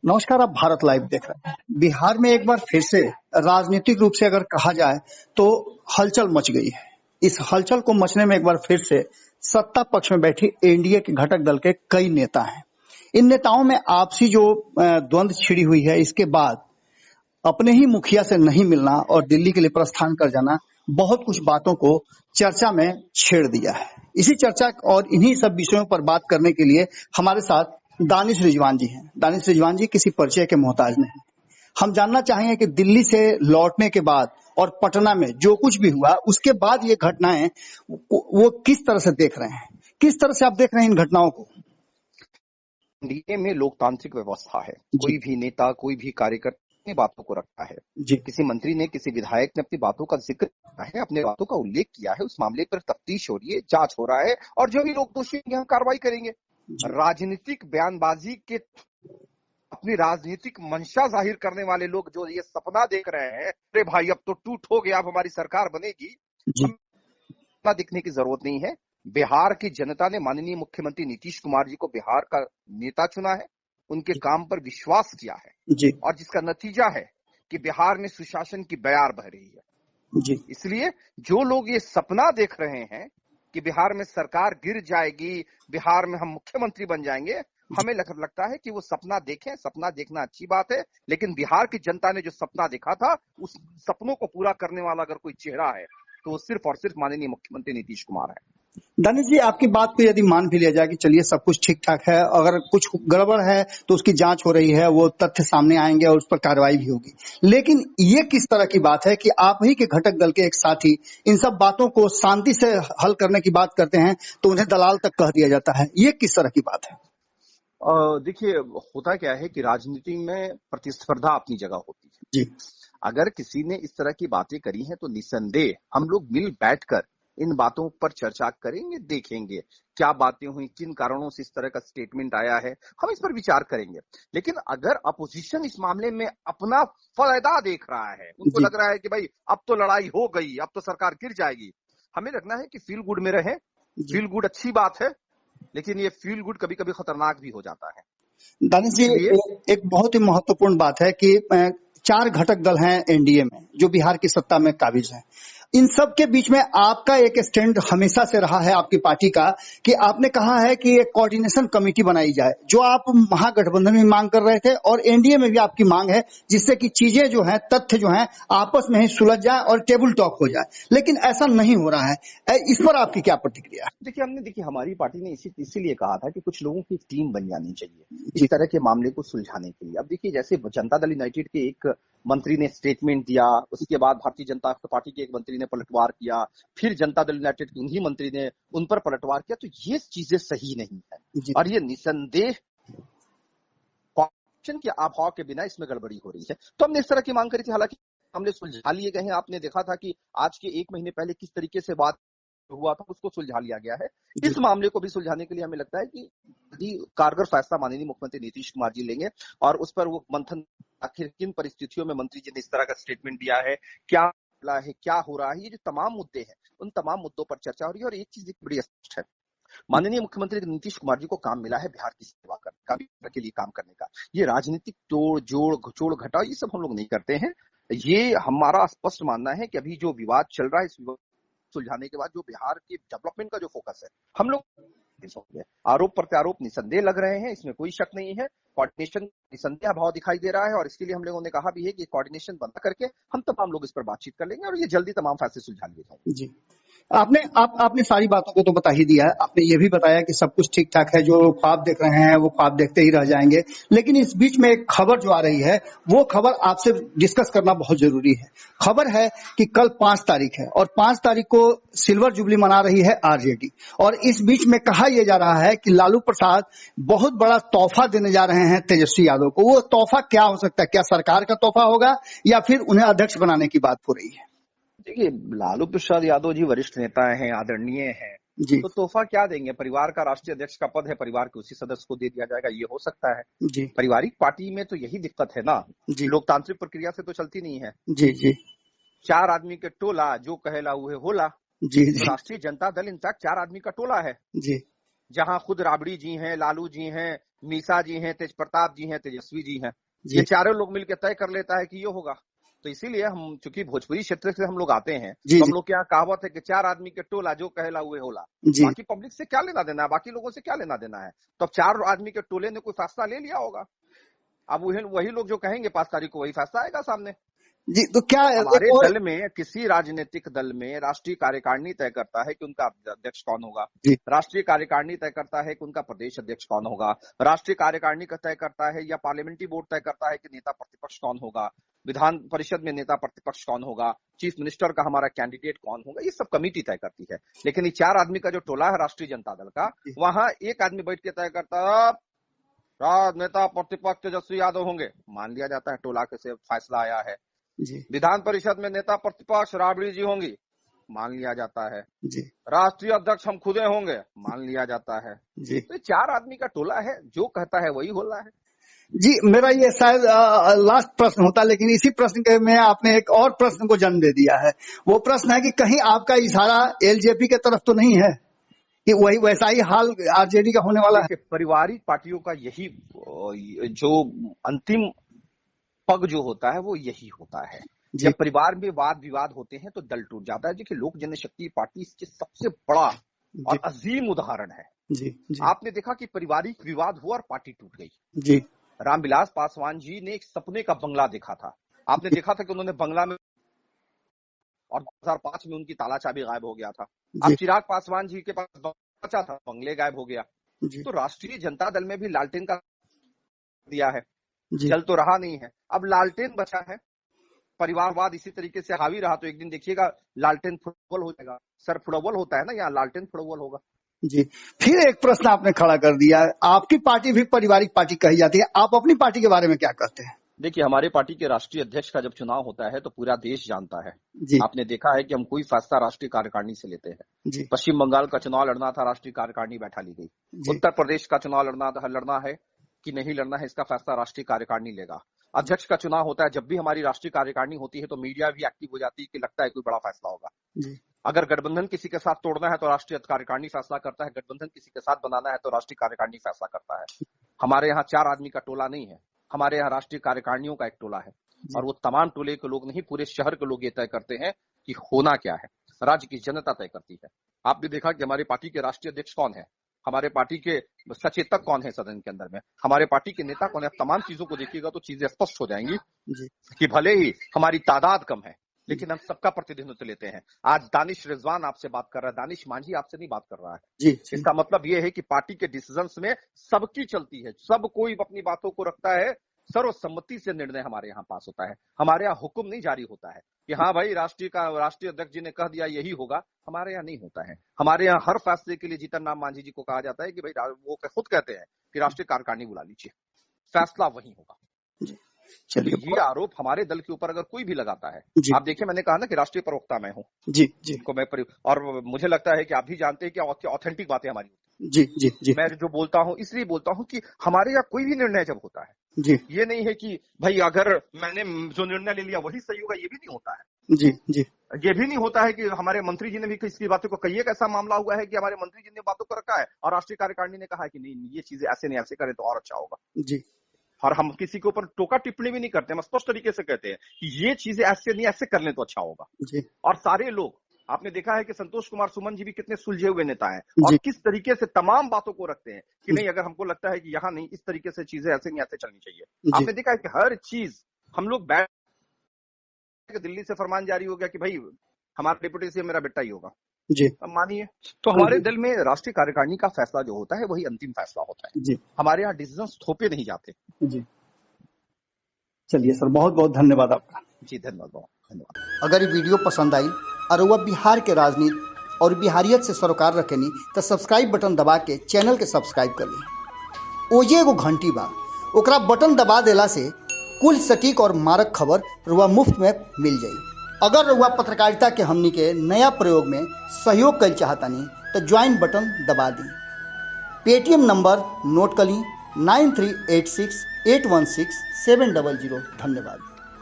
नमस्कार, आप भारत लाइव देख रहे हैं। बिहार में एक बार फिर से राजनीतिक रूप से अगर कहा जाए तो हलचल मच गई है। इस हलचल को मचने में एक बार फिर से सत्ता पक्ष में बैठी एनडीए के घटक दल के कई नेता हैं। इन नेताओं में आपसी जो द्वंद्व छिड़ी हुई है, इसके बाद अपने ही मुखिया से नहीं मिलना और दिल्ली के लिए प्रस्थान कर जाना बहुत कुछ बातों को चर्चा में छेड़ दिया है। इसी चर्चा और इन्हीं सब विषयों पर बात करने के लिए हमारे साथ दानिश रिजवान जी हैं। दानिश रिजवान जी किसी परिचय के मोहताज नहीं। हम जानना चाहेंगे कि दिल्ली से लौटने के बाद और पटना में जो कुछ भी हुआ उसके बाद ये घटनाएं वो किस तरह से देख रहे हैं, किस तरह से आप देख रहे हैं इन घटनाओं को? एनडीए में लोकतांत्रिक व्यवस्था है। कोई भी नेता, कोई भी कार्यकर्ता अपनी बातों को रखता है। किसी मंत्री ने, किसी विधायक ने अपनी बातों का जिक्र किया है, अपने बातों का उल्लेख किया है, उस मामले पर तफ्तीश हो रही है, जांच हो रहा है और जो भी लोग दोषी होंगे हम कार्रवाई करेंगे। राजनीतिक बयानबाजी के अपनी राजनीतिक मंशा जाहिर करने वाले लोग जो ये सपना देख रहे हैं, अरे भाई अब तो टूट हो गया, अब हमारी सरकार बनेगी, सपना दिखने की जरूरत नहीं है। बिहार की जनता ने माननीय मुख्यमंत्री नीतीश कुमार जी को बिहार का नेता चुना है, उनके काम पर विश्वास किया है और जिसका नतीजा है कि बिहार में सुशासन की बयार बह रही है। इसलिए जो लोग ये सपना देख रहे हैं कि बिहार में सरकार गिर जाएगी, बिहार में हम मुख्यमंत्री बन जाएंगे, हमें लगता है कि वो सपना देखें। सपना देखना अच्छी बात है, लेकिन बिहार की जनता ने जो सपना देखा था, उस सपनों को पूरा करने वाला अगर कोई चेहरा है तो वो सिर्फ और सिर्फ माननीय मुख्यमंत्री नीतीश कुमार है। दानिश जी, आपकी बात को यदि मान भी लिया जाए कि चलिए सब कुछ ठीक ठाक है, अगर कुछ गड़बड़ है तो उसकी जांच हो रही है, वो तथ्य सामने आएंगे और उस पर कार्रवाई भी होगी, लेकिन ये किस तरह की बात है कि आप ही के घटक दल के एक साथी इन सब बातों को शांति से हल करने की बात करते हैं तो उन्हें दलाल तक कह दिया जाता है? ये किस तरह की बात है? देखिए, होता क्या है कि राजनीति में प्रतिस्पर्धा अपनी जगह होती है जी। अगर किसी ने इस तरह की बातें करी हैं तो निसंदेह हम लोग मिल बैठकर इन बातों पर चर्चा करेंगे, देखेंगे क्या बातें हुई, किन कारणों से इस तरह का स्टेटमेंट आया है, हम इस पर विचार करेंगे। लेकिन अगर अपोजिशन इस मामले में अपना फायदा देख रहा है, उनको लग रहा है कि भाई अब तो लड़ाई हो गई, अब तो सरकार गिर जाएगी, हमें लगना है कि फील गुड में रहे। फील गुड अच्छी बात है, लेकिन ये फील गुड कभी कभी खतरनाक भी हो जाता है। दानिश जी, एक बहुत ही महत्वपूर्ण बात है कि 4 घटक दल हैं एनडीए में जो बिहार की सत्ता में काबिज हैं। इन सब के बीच में आपका एक स्टैंड हमेशा से रहा है आपकी पार्टी का कि आपने कहा है कि एक कोऑर्डिनेशन कमेटी बनाई जाए, जो आप महागठबंधन में मांग कर रहे थे और एनडीए में भी आपकी मांग है, जिससे कि चीजें जो हैं, तथ्य जो हैं, आपस में ही सुलझ जाए और टेबल टॉक हो जाए, लेकिन ऐसा नहीं हो रहा है। इस पर आपकी क्या प्रतिक्रिया? देखिए हमारी पार्टी ने इसीलिए कहा था कि कुछ लोगों की टीम बन जानी चाहिए इस तरह के मामले को सुलझाने के लिए। अब देखिए, जैसे जनता दल यूनाइटेड के एक मंत्री ने स्टेटमेंट दिया, उसके बाद भारतीय जनता पार्टी के एक मंत्री ने पलटवार किया, फिर जनता दल यूनाइटेड के उन्हीं मंत्री ने उन पर पलटवार किया, तो ये चीजें सही नहीं है और ये निसंदेह कॉर्पोरेशन के अभाव के बिना इसमें गड़बड़ी हो रही है। तो हमने इस तरह की मांग करी थी, हालांकि मामले सुलझा लिए गए हैं। आपने देखा था कि आज के 1 महीने पहले किस तरीके से बात हुआ था, उसको सुलझा लिया गया है। इस मामले को भी सुलझाने के लिए हमें लगता है कि कारगर फैसला माननीय मुख्यमंत्री नीतीश कुमार जी लेंगे और उस पर वो मंथन, आखिर किन परिस्थितियों में मंत्री जी ने इस तरह का स्टेटमेंट दिया है, क्या है, क्या हो रहा है, ये जो तमाम मुद्दे हैं उन तमाम मुद्दों पर चर्चा हो रही है। और एक चीज बड़ी स्पष्ट है, माननीय मुख्यमंत्री नीतीश कुमार जी को काम मिला है बिहार की सेवा करने का, बिहार के लिए काम करने का। ये राजनीतिक तोड़ जोड़, घचोड़ घटाव, ये सब हम लोग नहीं करते हैं। ये हमारा स्पष्ट मानना है कि अभी जो विवाद चल रहा है, इस विवाद सुलझाने के बाद जो बिहार के डेवलपमेंट का जो फोकस है, हम लोग आरोप प्रत्यारोप निसंदेह लग रहे हैं, इसमें कोई शक नहीं है। कोऑर्डिनेशन निसंदेह अभाव दिखाई दे रहा है और इसके लिए हम लोगों ने कहा भी है कि कोऑर्डिनेशन बना करके हम तमाम लोग इस पर बातचीत कर लेंगे और ये जल्दी तमाम फैसले सुलझा लिए जाएंगे। जी, आपने सारी बातों को तो बता ही दिया है। आपने ये भी बताया कि सब कुछ ठीक ठाक है, जो ख्वाब देख रहे हैं वो ख्वाब देखते ही रह जाएंगे, लेकिन इस बीच में एक खबर जो आ रही है वो खबर आपसे डिस्कस करना बहुत जरूरी है। खबर है कि कल 5 तारीख है और 5 तारीख को सिल्वर जुबली मना रही है आरजेडी, और इस बीच में कहा यह जा रहा है कि लालू प्रसाद बहुत बड़ा तोहफा देने जा रहे हैं तेजस्वी यादव को। वो तोहफा क्या हो सकता है? क्या सरकार का तोहफा होगा या फिर उन्हें अध्यक्ष बनाने की बात हो रही है? देखिए, लालू प्रसाद यादव जी वरिष्ठ नेता हैं, आदरणीय हैं, तो तोहफा क्या देंगे? परिवार का राष्ट्रीय अध्यक्ष का पद है, परिवार के उसी सदस्य को दे दिया जाएगा, ये हो सकता है। जी। पारिवारिक पार्टी में तो यही दिक्कत है ना, लोकतांत्रिक प्रक्रिया से तो चलती नहीं है। जी। 4 आदमी के टोला, जो कहला हुए होला। जी। तो राष्ट्रीय जनता दल इनफैक्ट 4 आदमी का टोला है। जी। जहां खुद राबड़ी जी हैं, लालू जी हैं, मीसा जी हैं, तेज प्रताप जी हैं, तेजस्वी जी हैं, ये चारों लोग मिलकर तय कर लेता है कि ये होगा। तो इसीलिए हम, चूंकि भोजपुरी क्षेत्र से हम लोग आते हैं, तो हम लोग के यहाँ कहावत है कि 4 आदमी के टोला जो कहला हुए होला। बाकी पब्लिक से क्या लेना देना है, बाकी लोगों से क्या लेना देना है। तो अब 4 आदमी के टोले ने कोई फैसला ले लिया होगा, अब वही लोग जो कहेंगे 5 तारीख को वही फैसला आएगा सामने। जी, तो क्या हमारे दल में, किसी राजनीतिक दल में राष्ट्रीय कार्यकारिणी तय करता है कि उनका अध्यक्ष कौन होगा, राष्ट्रीय कार्यकारिणी तय करता है कि उनका प्रदेश अध्यक्ष कौन होगा, राष्ट्रीय कार्यकारिणी का तय करता है या पार्लियामेंट्री बोर्ड तय करता है कि नेता प्रतिपक्ष कौन होगा, विधान परिषद में नेता प्रतिपक्ष कौन होगा, चीफ मिनिस्टर का हमारा कैंडिडेट कौन होगा, ये सब कमेटी तय करती है। लेकिन ये 4 आदमी का जो टोला है राष्ट्रीय जनता दल का, वहां एक आदमी बैठ के तय करता नेता प्रतिपक्ष तेजस्वी यादव होंगे, मान लिया जाता है टोला के से फैसला आया है। विधान परिषद में नेता प्रतिपक्ष राबड़ी जी होंगी, मान लिया जाता है। राष्ट्रीय अध्यक्ष हम खुदे होंगे, मान लिया जाता है। तो 4 आदमी का टोला है, जो कहता है वही हो रहा है। जी, मेरा ये शायद लास्ट प्रश्न होता, लेकिन इसी प्रश्न के में आपने एक और प्रश्न को जन्म दे दिया है। वो प्रश्न है कि कहीं आपका इशारा एलजेपी के तरफ तो नहीं है कि वही वैसा ही हाल आरजेडी का होने वाला है? पारिवारिक पार्टियों का यही जो अंतिम पग जो होता है वो यही होता है। जब परिवार में वाद विवाद होते हैं तो दल टूट जाता है। देखिए, लोक जनशक्ति पार्टी इसके सबसे बड़ा और अजीम उदाहरण है। आपने देखा कि पारिवारिक विवाद हुआ और पार्टी टूट गई। रामविलास पासवान जी ने एक सपने का बंगला देखा था। आपने देखा था कि उन्होंने बंगला में, और 2005 में उनकी ताला चाबी गायब हो गया था। अब चिराग पासवान जी के पास बचा था, बंगले गायब हो गया। तो राष्ट्रीय जनता दल में भी लालटेन का दिया है, जल तो रहा नहीं है, अब लालटेन बचा है। परिवारवाद इसी तरीके से हावी रहा तो एक दिन देखिएगा लालटेन फुटबॉल हो जाएगा। सर फुटबॉल होता है ना, यहाँ लालटेन फुटबॉल होगा। जी, फिर एक प्रश्न आपने खड़ा कर दिया है। आपकी पार्टी भी पारिवारिक पार्टी कही जाती है, आप अपनी पार्टी के बारे में क्या कहते हैं? देखिए, हमारे पार्टी के राष्ट्रीय अध्यक्ष का जब चुनाव होता है तो पूरा देश जानता है। आपने देखा है कि हम कोई फैसला राष्ट्रीय कार्यकारिणी से लेते हैं। पश्चिम बंगाल का चुनाव लड़ना था, राष्ट्रीय कार्यकारिणी बैठा ली गई। उत्तर प्रदेश का चुनाव लड़ना है कि नहीं लड़ना है, इसका फैसला राष्ट्रीय कार्यकारिणी लेगा। अध्यक्ष का चुनाव होता है, जब भी हमारी राष्ट्रीय कार्यकारिणी होती है तो मीडिया भी एक्टिव हो जाती है कि लगता है कोई बड़ा फैसला होगा। अगर गठबंधन किसी के साथ तोड़ना है तो राष्ट्रीय कार्यकारिणी फैसला करता है, गठबंधन किसी के साथ बनाना है तो राष्ट्रीय कार्यकारिणी फैसला करता है। हमारे यहाँ 4 आदमी का टोला नहीं है, हमारे यहाँ राष्ट्रीय कार्यकारिणियों का एक टोला है, और वो तमाम टोले के लोग नहीं, पूरे शहर के लोग ये तय करते हैं कि होना क्या है। राज्य की जनता तय करती है। आपने देखा कि हमारी पार्टी के राष्ट्रीय अध्यक्ष कौन है, हमारे पार्टी के सचेतक कौन है सदन के अंदर में, हमारे पार्टी के नेता कौन है। तमाम चीजों को देखिएगा तो चीजें स्पष्ट हो जाएंगी कि भले ही हमारी तादाद कम है लेकिन हम सबका प्रतिनिधित्व लेते हैं। आज दानिश रिजवान आपसे बात कर रहा है, दानिश मांझी आपसे नहीं बात कर रहा है। इसका मतलब यह है कि पार्टी के डिसीजंस में सबकी चलती है, सब कोई अपनी बातों को रखता है, सर्वसम्मति से निर्णय हमारे यहाँ पास होता है। हमारे यहाँ हुक्म नहीं जारी होता है कि हाँ भाई राष्ट्रीय अध्यक्ष जी ने कह दिया यही होगा, हमारे यहाँ नहीं होता है। हमारे यहाँ हर फैसले के लिए जीतन राम मांझी जी को कहा जाता है कि भाई वो खुद कहते हैं कि राष्ट्रीय कार्यकारिणी बुला लीजिए, फैसला वही होगा। चलिए, ये आरोप हमारे दल के ऊपर अगर कोई भी लगाता है, आप देखिए मैंने कहा ना कि राष्ट्रीय प्रवक्ता मैं हूँ को मैं और मुझे लगता है कि आप भी जानते हैं कि ऑथेंटिक बातें हमारी होती है। मैं जो बोलता हूँ इसलिए बोलता हूँ कि हमारे यहाँ कोई भी निर्णय जब होता है ये नहीं है कि भाई अगर मैंने जो निर्णय ले लिया वही सही होगा, ये भी नहीं होता है। ये भी नहीं होता है कि हमारे मंत्री जी ने भी किसी बातों को, कई एक ऐसा मामला हुआ है कि हमारे मंत्री जी ने बातों को रखा है और राष्ट्रीय कार्यकारिणी ने कहा है कि नहीं ये चीजें ऐसे नहीं, ऐसे करें तो और अच्छा होगा। और हम किसी के ऊपर टोका टिप्पणी भी नहीं करते, हम स्पष्ट तरीके से कहते हैं कि ये चीजें ऐसे नहीं, ऐसे कर लें तो अच्छा होगा। और सारे लोग, आपने देखा है कि संतोष कुमार सुमन जी भी कितने सुलझे हुए नेता हैं और किस तरीके से तमाम बातों को रखते हैं कि नहीं अगर हमको लगता है कि यहाँ नहीं, इस तरीके से चीजें ऐसे नहीं ऐसे चलनी चाहिए। आपने देखा है कि हर चीज हम लोग बैठ के, दिल्ली से फरमान जारी हो गया कि भाई हमारा डिप्टी सीएम मेरा बेटा ही होगा, अब मानिए। तो हमारे दल में राष्ट्रीय कार्यकारिणी का फैसला जो होता है वही अंतिम फैसला होता है। हमारे यहाँ डिसीजन थोपे नहीं जाते। चलिए सर, बहुत बहुत धन्यवाद आपका। जी धन्यवाद। अगर ये वीडियो पसंद आई और वह बिहार के राजनीति और बिहारियत से सरोकार रखेनी तो सब्सक्राइब बटन दबा के चैनल के सब्सक्राइब कर ली। ओजे एगो घंटी बा, ओकरा बटन दबा देला से कुल सटीक और मारक खबर रुआ मुफ्त में मिल जाई। अगर रुआ पत्रकारिता के हमनी के नया प्रयोग में सहयोग कर चाहतानी तो ज्वाइन बटन दबा दी। पेटीएम नंबर नोट कर ली 9386816700। धन्यवाद।